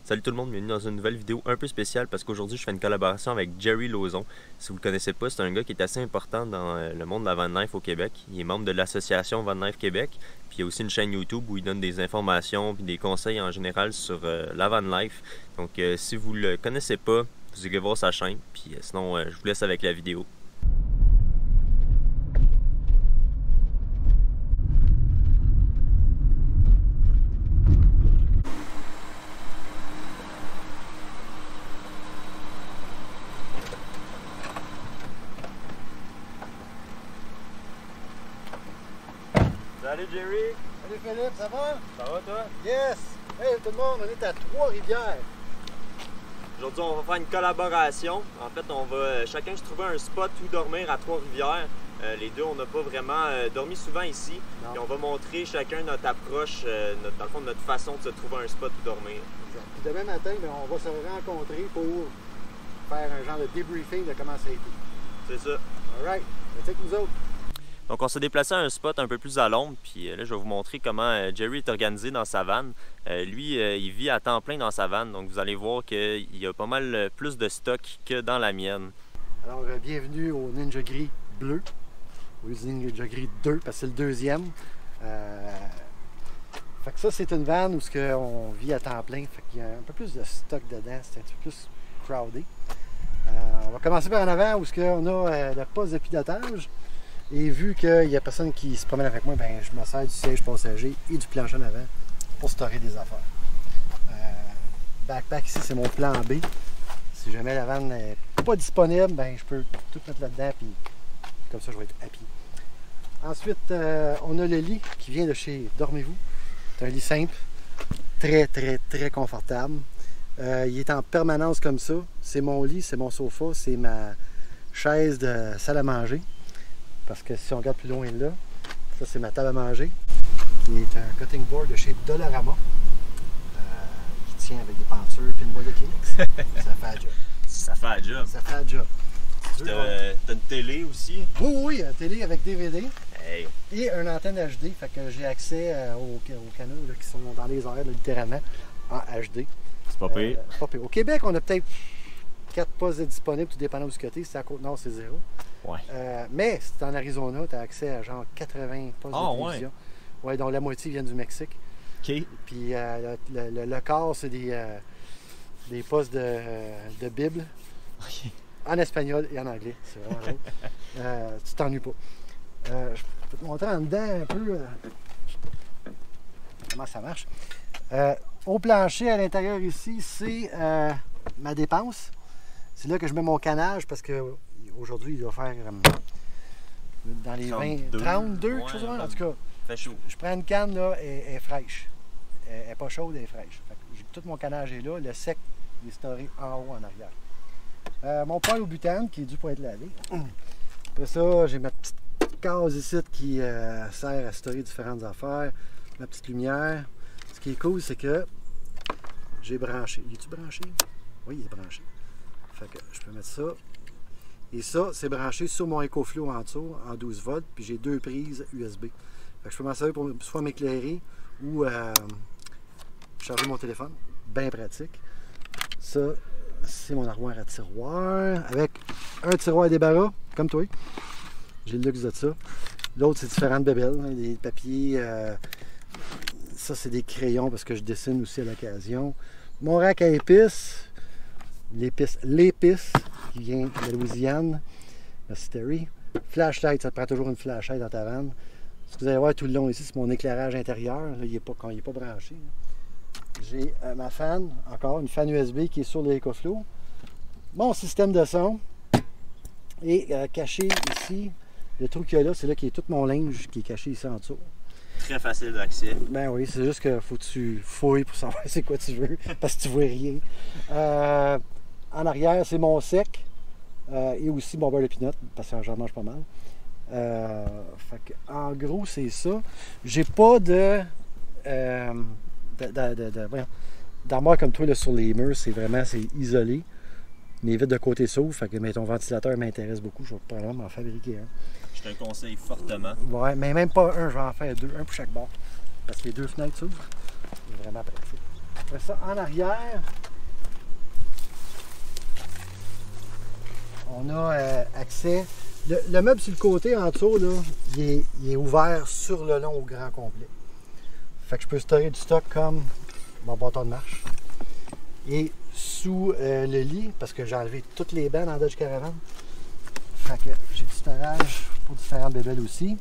Salut tout le monde, bienvenue dans une nouvelle vidéo un peu spéciale parce qu'aujourd'hui je fais une collaboration avec Jerry Lauzon. Si vous le connaissez pas, c'est un gars qui est assez important dans le monde de la van life au Québec. Il est membre de l'association Van Life Québec, puis il y a aussi une chaîne YouTube où il donne des informations et des conseils en général sur la van life. Donc si vous le connaissez pas, vous irez voir sa chaîne, puis sinon je vous laisse avec la vidéo. Salut Jerry! Salut Philippe, ça va? Ça va toi? Yes! Hey tout le monde, on est à Trois-Rivières. Aujourd'hui on va faire une collaboration. En fait on va chacun se trouver un spot où dormir à Trois-Rivières. Les deux on n'a pas vraiment dormi souvent ici. Et on va montrer chacun notre approche, dans le fond notre façon de se trouver un spot où dormir. Exact. Puis demain matin, on va se rencontrer pour faire un genre de débriefing de comment ça a été. C'est ça. Alright, c'est avec nous autres. Donc on s'est déplacé à un spot un peu plus à l'ombre, puis là je vais vous montrer comment Jerry est organisé dans sa van. Lui, il vit à temps plein dans sa van, donc vous allez voir qu'il y a pas mal plus de stock que dans la mienne. Alors, bienvenue au Ninja Gris bleu, au Ninja Gris 2, parce que c'est le deuxième. Fait que ça, c'est une van où on vit à temps plein, fait qu'il y a un peu plus de stock dedans, c'est un petit peu plus crowded. On va commencer par en avant où on a le poste de pilotage. Et vu qu'il n'y a personne qui se promène avec moi, ben, je me sers du siège passager et du plancher en avant pour stocker des affaires. Backpack ici, c'est mon plan B. Si jamais la vanne n'est pas disponible, ben, je peux tout mettre là-dedans, puis comme ça, je vais être happy. Ensuite, on a le lit qui vient de chez Dormez-vous. C'est un lit simple, très confortable. Il est en permanence comme ça. C'est mon lit, c'est mon sofa, c'est ma chaise de salle à manger. Parce que si on regarde plus loin là, ça c'est ma table à manger, qui est un cutting board de chez Dollarama, qui tient avec des pentures et une boîte de Kleenex. Ça fait la job. Ça fait la job. Ça fait la job. T'as une télé aussi? Oui, une télé avec DVD. Hey. Et une antenne HD, fait que j'ai accès aux canaux là, qui sont dans les airs, là, littéralement, en HD. C'est pas pire. Pas pire. Au Québec, on a peut-être 4 postes disponibles, tout dépendant où côté. Si c'est à Côte-Nord, c'est 0. Ouais. Mais si tu es en Arizona, tu as accès à genre 80 postes de télévision. Ouais, dont la moitié viennent du Mexique. OK. Puis le quart, c'est des postes de Bible. Okay. En espagnol et en anglais. C'est vraiment drôle. Tu t'ennuies pas. Je peux te montrer en dedans un peu comment ça marche. Au plancher, à l'intérieur ici, c'est ma dépense. C'est là que je mets mon canage parce que aujourd'hui, il doit faire dans les 32, quelque chose comme ça. En tout cas, fait chaud. Je prends une canne, là, elle est fraîche. Elle n'est pas chaude, elle est fraîche. Fait que tout mon canage est là, le sec est storé en haut, en arrière. Mon poêle au butane qui est dû pour être lavé. Après ça, j'ai ma petite case ici qui sert à storer différentes affaires. Ma petite lumière. Ce qui est cool, c'est que j'ai branché. Il est-tu branché? Oui, il est branché. Fait que je peux mettre ça. Et ça, c'est branché sur mon EcoFlow en dessous, en 12 volts, puis j'ai 2 prises USB. Fait que je peux m'en servir pour soit m'éclairer ou charger mon téléphone. Bien pratique. Ça, c'est mon armoire à tiroir, avec un tiroir à débarras, comme toi. J'ai le luxe de ça. L'autre, c'est différentes bébelles, hein, des papiers. Ça, c'est des crayons, parce que je dessine aussi à l'occasion. Mon rack à épices. L'épice qui vient de la Louisiane. Merci Terry. Flashlight, ça te prend toujours une flashlight dans ta vanne. Ce que vous allez voir tout le long ici, c'est mon éclairage intérieur. Là, quand il n'est pas branché. J'ai ma fan, encore une fan USB qui est sur l'EcoFlow. Mon système de son. Et caché ici, le trou qu'il y a là, c'est là qui est tout mon linge qui est caché ici en dessous. Très facile d'accès. Ben oui, c'est juste qu'il faut que tu fouilles pour savoir c'est quoi tu veux, parce que tu vois rien. En arrière, c'est mon sec et aussi mon beurre de pinot, parce que j'en mange pas mal. Fait que, en gros, c'est ça. J'ai pas d'armoire comme toi là, sur les murs, c'est isolé. Mes vitres de côté s'ouvrent, fait que ton ventilateur m'intéresse beaucoup. Je vais probablement m'en fabriquer un. Je te le conseille fortement. Ouais, mais même pas un, je vais en faire 2, un pour chaque bord. Parce que les 2 fenêtres s'ouvrent. C'est vraiment pratique. Après ça, en arrière, on a accès. Le meuble sur le côté en dessous, là, il est ouvert sur le long au grand complet. Fait que je peux stocker du stock comme mon bâton de marche. Et sous le lit, parce que j'ai enlevé toutes les bancs dans Dodge Caravan. Fait que j'ai du storage pour différentes bébelles aussi,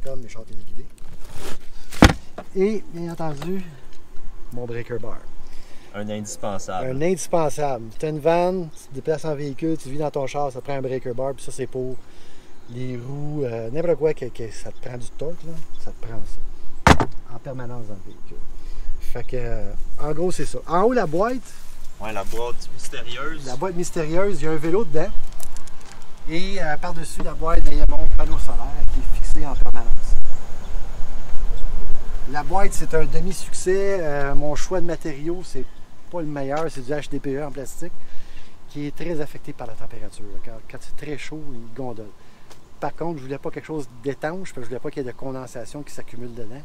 comme mes shorts téléguidés. Et bien entendu, mon breaker bar. Un indispensable. Un indispensable. Tu as une vanne, tu te déplaces en véhicule, tu vis dans ton char, ça te prend un breaker bar, puis ça c'est pour les roues, n'importe quoi que ça te prend du torque, là, ça te prend ça. En permanence dans le véhicule. Fait que, en gros, c'est ça. En haut, la boîte. Ouais, la boîte mystérieuse. La boîte mystérieuse, il y a un vélo dedans. Et par-dessus la boîte, il y a mon panneau solaire qui est fixé en permanence. La boîte, c'est un demi-succès. Mon choix de matériaux, c'est pas le meilleur, c'est du HDPE en plastique qui est très affecté par la température. Quand c'est très chaud, il gondole. Par contre, je voulais pas quelque chose d'étanche, parce que je voulais pas qu'il y ait de condensation qui s'accumule dedans,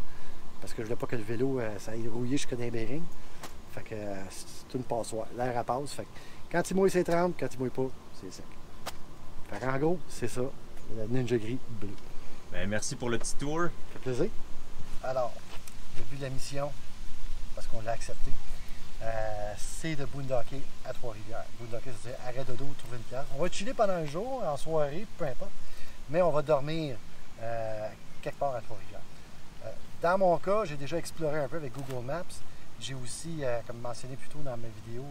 parce que je voulais pas que le vélo, ça aille rouiller jusqu'à des bearings. Fait que c'est une passoire. L'air à passe. Fait que quand il mouille, c'est trempe. Quand il mouille pas, c'est sec. Fait qu'en gros, c'est ça. La Ninja Gris bleue. Ben, merci pour le petit tour. Ça fait plaisir. Alors, le but de la mission, parce qu'on l'a accepté, c'est de boondocker à Trois-Rivières. Boondocker, c'est-à-dire arrêt de dos, trouver une place. On va chiller pendant un jour, en soirée, peu importe, mais on va dormir quelque part à Trois-Rivières. Dans mon cas, j'ai déjà exploré un peu avec Google Maps. J'ai aussi, comme mentionné plus tôt dans ma vidéo,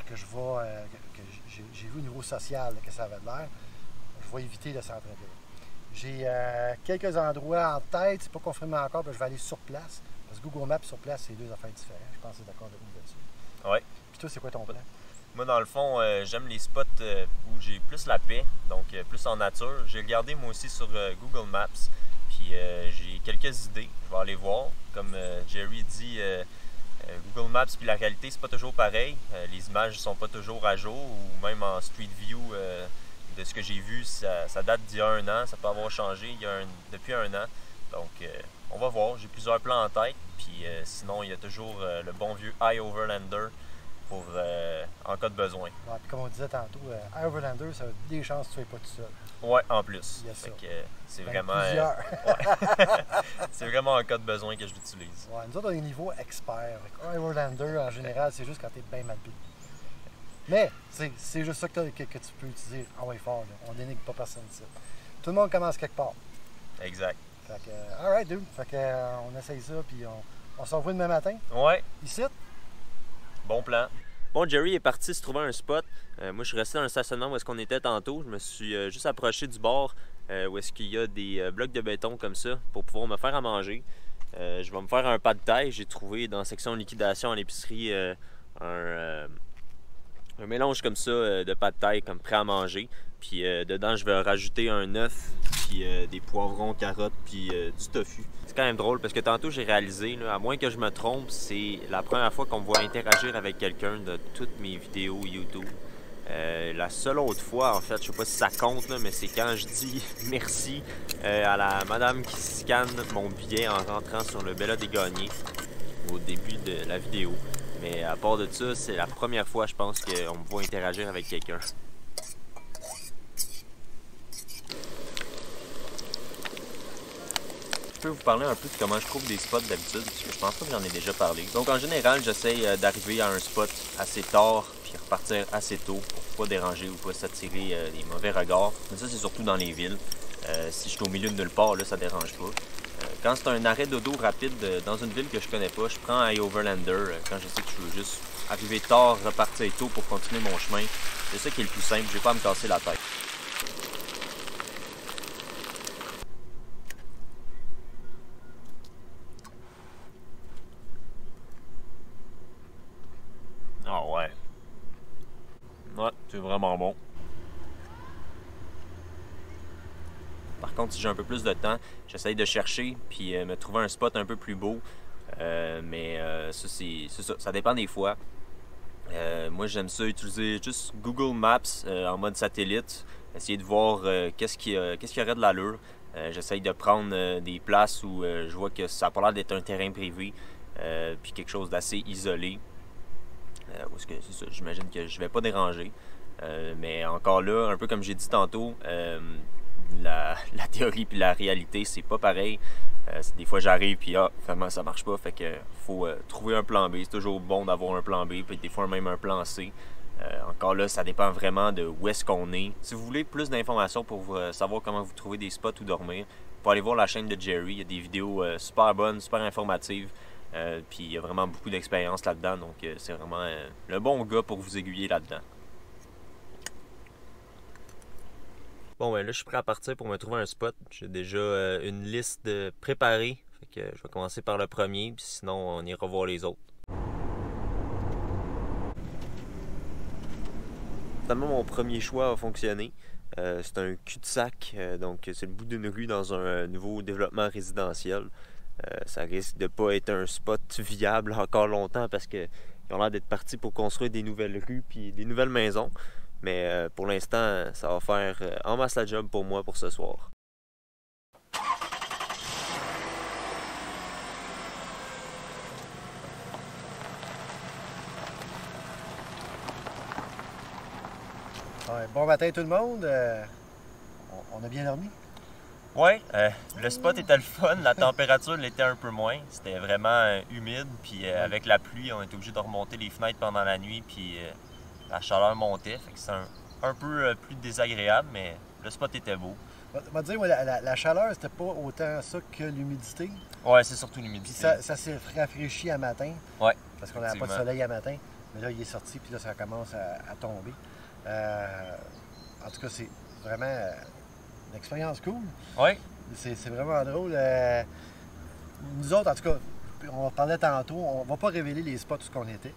que j'ai vu au niveau social que ça avait l'air. Je vais éviter le centre-ville. J'ai quelques endroits en tête, c'est pas confirmé encore, mais je vais aller sur place. Parce que Google Maps sur place, c'est deux affaires différentes. Je pense que c'est d'accord avec nous là-dessus. Ouais. Puis toi, c'est quoi ton plan? Moi, dans le fond, j'aime les spots où j'ai plus la paix, donc plus en nature. J'ai regardé moi aussi sur Google Maps, puis j'ai quelques idées. Je vais aller voir. Comme Jerry dit, Google Maps puis la réalité, c'est pas toujours pareil. Les images sont pas toujours à jour, ou même en Street View, de ce que j'ai vu, ça date d'il y a un an. Ça peut avoir changé depuis un an. Donc, on va voir. J'ai plusieurs plans en tête. Puis sinon, il y a toujours le bon vieux iOverlander pour en cas de besoin. Ouais, puis comme on disait tantôt, iOverlander, ça a des chances que tu ne sois pas tout seul. Ouais, en plus. Il y a ça. C'est Ben, vraiment. Ouais. C'est vraiment en cas de besoin que je l'utilise. Ouais, nous autres, on est niveau expert. iOverlander, en général, c'est juste quand tu es bien mal payé. Mais c'est juste ça que tu peux utiliser. Ah ouais, fort, là. On dénigre pas personne ici. Tout le monde commence quelque part. Exact. Fait que, alright, dude. Fait que, on essaye ça, puis on se revoit demain matin. Ouais. Ici. Bon plan. Bon, Jerry est parti se trouver un spot. Moi, je suis resté dans le stationnement où est-ce qu'on était tantôt. Je me suis juste approché du bord où est-ce qu'il y a des blocs de béton comme ça pour pouvoir me faire à manger. Je vais me faire un pad thai. J'ai trouvé dans la section liquidation à l'épicerie un mélange comme ça de pad thai comme prêt à manger. Puis dedans, je vais rajouter un œuf, puis des poivrons, carottes, puis du tofu. C'est quand même drôle parce que tantôt, j'ai réalisé, là, à moins que je me trompe, c'est la première fois qu'on me voit interagir avec quelqu'un de toutes mes vidéos YouTube. La seule autre fois, en fait, je sais pas si ça compte, là, mais c'est quand je dis merci à la madame qui scanne mon billet en rentrant sur le Bella des Gagnés au début de la vidéo. Mais à part de ça, c'est la première fois, je pense, qu'on me voit interagir avec quelqu'un. Je peux vous parler un peu de comment je trouve des spots d'habitude, parce que je pense pas que j'en ai déjà parlé. Donc en général, j'essaye d'arriver à un spot assez tard, puis repartir assez tôt pour pas déranger ou pas s'attirer des mauvais regards. Mais ça, c'est surtout dans les villes. Si je suis au milieu de nulle part, là, ça dérange pas. Quand c'est un arrêt dodo rapide dans une ville que je connais pas, je prends un iOverlander quand je sais que je veux juste arriver tard, repartir tôt pour continuer mon chemin. C'est ça qui est le plus simple, j'ai pas à me casser la tête. Ah ouais. Ouais, c'est vraiment bon. Par contre, si j'ai un peu plus de temps, j'essaye de chercher puis me trouver un spot un peu plus beau. Mais ça, c'est ça. Ça dépend des fois. Moi, j'aime ça utiliser juste Google Maps en mode satellite. Essayer de voir qu'est-ce qui aurait de l'allure. J'essaye de prendre des places où je vois que ça n'a pas l'air d'être un terrain privé. puis quelque chose d'assez isolé. Parce que c'est ça, j'imagine que je vais pas déranger. Mais encore là, un peu comme j'ai dit tantôt, la théorie puis la réalité, c'est pas pareil. Des fois j'arrive puis finalement ça marche pas, fait que faut trouver un plan B. C'est toujours bon d'avoir un plan B, puis des fois même un plan C. Encore là, ça dépend vraiment de où est-ce qu'on est. Si vous voulez plus d'informations pour savoir comment vous trouver des spots où dormir, vous pouvez aller voir la chaîne de Jerry. Il y a des vidéos super bonnes, super informatives. Puis il y a vraiment beaucoup d'expérience là-dedans, donc c'est vraiment le bon gars pour vous aiguiller là-dedans. Bon, ben là, je suis prêt à partir pour me trouver un spot. J'ai déjà une liste préparée. Fait que je vais commencer par le premier, puis sinon, on ira voir les autres. Finalement, mon premier choix a fonctionné. C'est un cul-de-sac, donc c'est le bout d'une rue dans un nouveau développement résidentiel. Ça risque de ne pas être un spot viable encore longtemps parce qu'ils ont l'air d'être partis pour construire des nouvelles rues puis des nouvelles maisons. Mais pour l'instant, ça va faire en masse la job pour moi pour ce soir. Ouais, bon matin tout le monde. On a bien dormi? Ouais, le spot était le fun, la température l'était un peu moins. C'était vraiment humide, puis avec la pluie, on était obligé de remonter les fenêtres pendant la nuit, puis la chaleur montait. Fait que c'est un peu plus désagréable, mais le spot était beau. On va dire, la chaleur, c'était pas autant ça que l'humidité. Ouais, c'est surtout l'humidité. Ça s'est rafraîchi à matin. Ouais. Parce qu'on n'avait pas de soleil à matin. Mais là, il est sorti, puis là, ça commence à tomber. En tout cas, c'est vraiment une expérience cool. Oui. C'est vraiment drôle. Nous autres, en tout cas, on parlait tantôt, on va pas révéler les spots où ce qu'on était.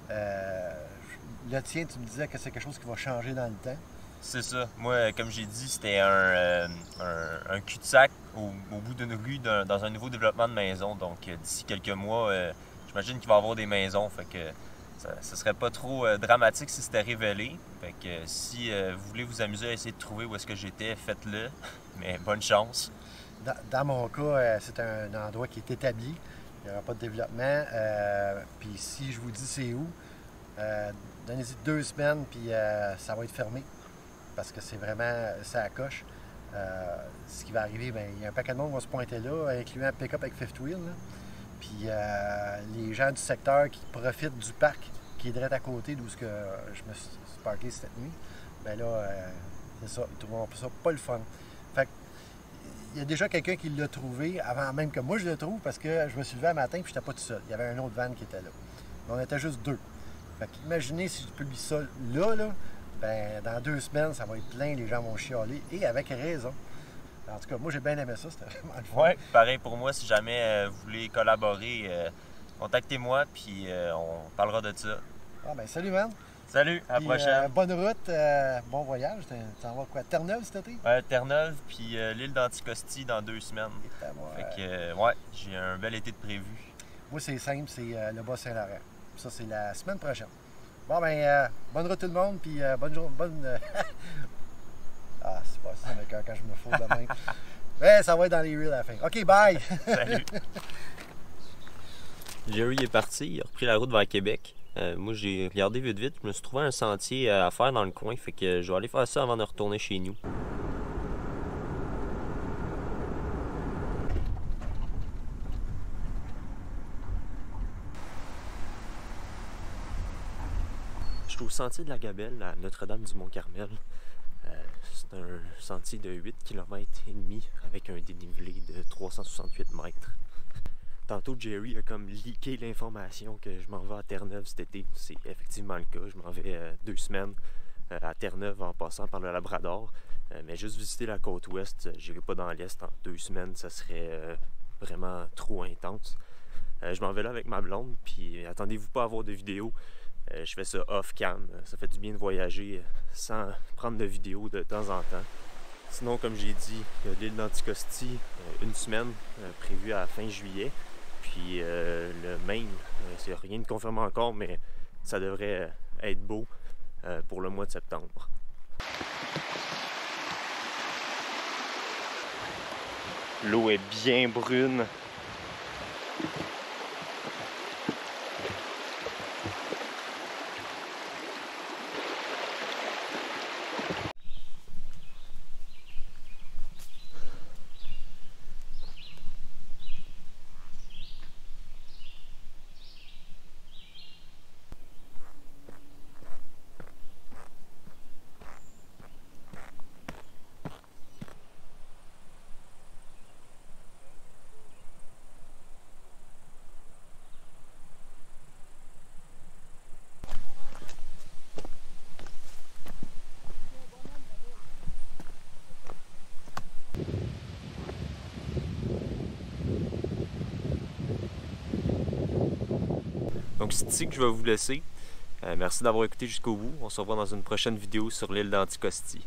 Le tien, tu me disais que c'est quelque chose qui va changer dans le temps. C'est ça. Moi, comme j'ai dit, c'était un cul-de-sac au bout d'une rue dans un nouveau développement de maison. Donc, d'ici quelques mois, j'imagine qu'il va y avoir des maisons. Fait que ce serait pas trop dramatique si c'était révélé. Fait que si vous voulez vous amuser à essayer de trouver où est-ce que j'étais, faites-le. Mais bonne chance. Dans mon cas, c'est un endroit qui est établi. Il n'y aura pas de développement. Puis si je vous dis c'est où, donnez-y 2 semaines, puis ça va être fermé. Parce que c'est vraiment, ça accroche. Ce qui va arriver, bien, il y a un paquet de monde qui va se pointer là, incluant un pick-up avec fifth wheel. Là. Puis les gens du secteur qui profitent du parc qui est direct à côté d'où je me suis parké cette nuit, bien là, c'est ça, ils trouveront ça pas le fun. Fait que, il y a déjà quelqu'un qui l'a trouvé avant même que moi je le trouve parce que je me suis levé un matin et je n'étais pas tout seul. Il y avait un autre van qui était là. Mais on était juste 2. Fait qu'imaginez si je publie ça là, ben, dans 2 semaines, ça va être plein, les gens vont chialer, et avec raison. En tout cas, moi, j'ai bien aimé ça, c'était vraiment le fun. Oui, pareil pour moi, si jamais vous voulez collaborer, contactez-moi, puis on parlera de ça. Ah ben, salut, man! Salut, à la prochaine! Bonne route, bon voyage. Tu en vas quoi, Terre-Neuve cet été? Ouais, Terre-Neuve, puis l'île d'Anticosti dans 2 semaines. Fait que, ouais, j'ai un bel été de prévu. Moi, c'est simple, c'est le Bas-Saint-Laurent. Ça, c'est la semaine prochaine. Bon, ben, bonne route tout le monde, puis bonne journée. Ah, c'est pas ça, mais quand je me fous de même. Mais ça va être dans les reels à la fin. OK, bye! Salut! Jerry est parti, il a repris la route vers Québec. Moi, j'ai regardé vite, je me suis trouvé un sentier à faire dans le coin, fait que je vais aller faire ça avant de retourner chez nous. Je suis au sentier de la Gabelle à Notre-Dame-du-Mont-Carmel. C'est un sentier de 8 km et demi avec un dénivelé de 368 mètres. Tantôt, Jerry a comme leaké l'information que je m'en vais à Terre-Neuve cet été. C'est effectivement le cas. Je m'en vais 2 semaines à Terre-Neuve en passant par le Labrador. Mais juste visiter la côte ouest, j'irai pas dans l'est en 2 semaines. Ça serait vraiment trop intense. Je m'en vais là avec ma blonde, puis attendez-vous pas à avoir de vidéos. Je fais ça off-cam. Ça fait du bien de voyager sans prendre de vidéos de temps en temps. Sinon, comme j'ai dit, l'île d'Anticosti, 1 semaine prévue à la fin juillet. Puis le Maine, c'est rien de confirmé encore, mais ça devrait être beau pour le mois de septembre. L'eau est bien brune. Donc c'est ici que je vais vous laisser. Merci d'avoir écouté jusqu'au bout. On se revoit dans une prochaine vidéo sur l'île d'Anticosti.